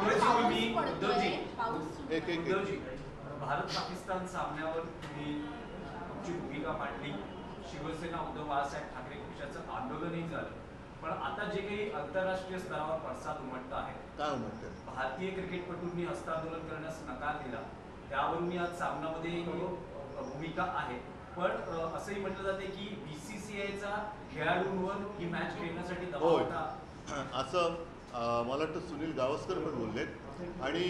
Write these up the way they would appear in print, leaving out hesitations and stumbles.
उद्धवजी, भारत पाकिस्तान सामन्यावर तुम्ही तुमची भूमिका मांडली. शिवसेना उद्धव बाळासाहेब ठाकरे पक्षाचं आंदोलनही झालं. पण आता जे काही आंतरराष्ट्रीय स्तरावर पडसाद उमटत आहे, काय उमटतं? भारतीय क्रिकेटपटूंनी हस्तांदोलन करण्यास नकार दिला. त्यावरून आज सामन्यामध्ये भूमिका आहे. पण असंही म्हटलं जाते की बीसीसीआयचा खेळाडूंवर ही मॅच खेळण्यासाठी दबाव होता. असं मला वाटतं सुनील गावस्कर पण बोललेत. आणि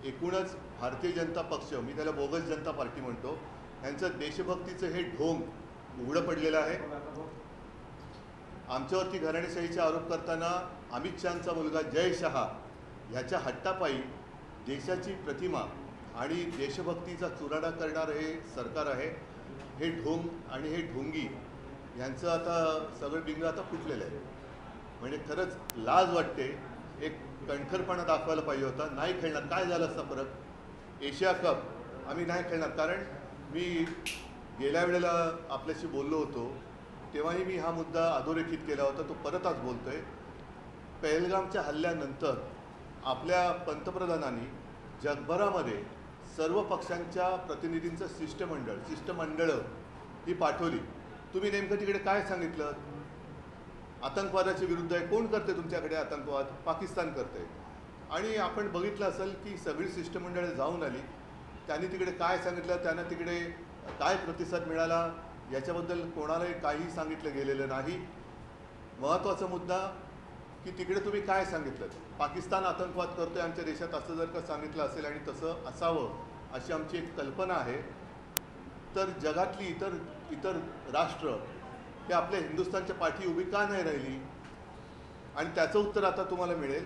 एकूणच भारतीय जनता पक्ष, मी त्याला बोगस जनता पार्टी म्हणतो, यांचं देशभक्तीचं हे ढोंग उघडं पडलेलं आहे. आमच्यावरती घराणेशाहीचे आरोप करताना अमित शहाचा मुलगा जय शहा ह्याच्या हट्टापायी देशाची प्रतिमा आणि देशभक्तीचा चुराडा करणारं हे सरकार आहे. हे ढोंग आणि हे ढोंगी यांचं आता सगळं बिंग आता फुटलेलं आहे. म्हणजे खरंच लाज वाटते. एक कणखरपणा दाखवायला पाहिजे होता. नाही खेळणार, काय झालं असता फरक? एशिया कप आम्ही नाही खेळणार. कारण मी गेल्या वेळेला आपल्याशी बोललो होतो तेव्हाही मी हा मुद्दा अधोरेखित केला होता. तो परत आज बोलतो आहे. पहलगामच्या हल्ल्यानंतर आपल्या पंतप्रधानांनी जगभरामध्ये सर्व पक्षांच्या प्रतिनिधींचं शिष्टमंडळं ही पाठवली. तुम्ही नेमकं तिकडे काय सांगितलं? आतंकवादाच्या विरुद्ध आहे. कोण करते तुमच्याकडे आतंकवाद? पाकिस्तान करते. आणि आपण बघितलं असेल की सगळी शिष्टमंडळं जाऊन आली. त्यांनी तिकडे काय सांगितलं, त्यांना तिकडे काय प्रतिसाद मिळाला याच्याबद्दल कोणालाही काही सांगितलं गेलेलं नाही. महत्त्वाचा मुद्दा की तिकडे तुम्ही काय सांगितलं? पाकिस्तान आतंकवाद करतोय आमच्या देशात असं जर का सांगितलं असेल आणि तसं असावं अशी आमची एक कल्पना आहे, तर जगातली इतर राष्ट्र हे आपल्या हिंदुस्थानच्या पाठी उभी का नाही राहिली? आणि त्याचं उत्तर आता तुम्हाला मिळेल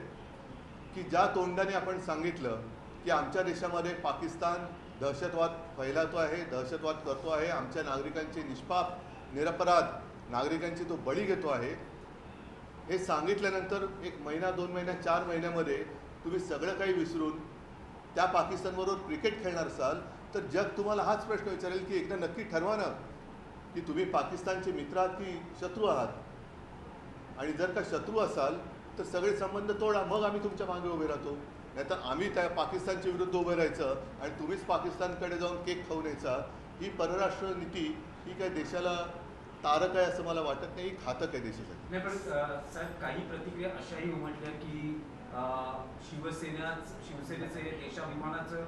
की ज्या तोंडाने आपण सांगितलं की आमच्या देशामध्ये पाकिस्तान दहशतवाद फैलावतो आहे, दहशतवाद करतो आहे, आमच्या नागरिकांचे निष्पाप निरपराध नागरिकांची तो बळी घेतो आहे, हे सांगितल्यानंतर 1 महिना 2 महिना 4 महिन्यामध्ये तुम्ही सगळं काही विसरून त्या पाकिस्तानबरोबर क्रिकेट खेळणार असाल तर जग तुम्हाला हाच प्रश्न विचारेल की एकदा नक्की ठरवा ना की तुम्ही पाकिस्तानचे मित्र आहात की शत्रू आहात. आणि जर का शत्रू असाल तर सगळे संबंध तोडा, मग आम्ही तुमच्या मागे उभे राहतो. नाहीतर आम्ही त्या पाकिस्तानच्या विरुद्ध उभं राहायचं आणि तुम्हीच पाकिस्तानकडे जाऊन केक खाऊन यायचा. ही परराष्ट्र नीती ही काय देशाला तारक आहे असं मला वाटत नाही. घातक आहे देशासाठी. नाही, पण साहेब काही प्रतिक्रिया अशाही उमटल्या की शिवसेनेचे देशाभिमानाचं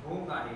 ढोंग आहे.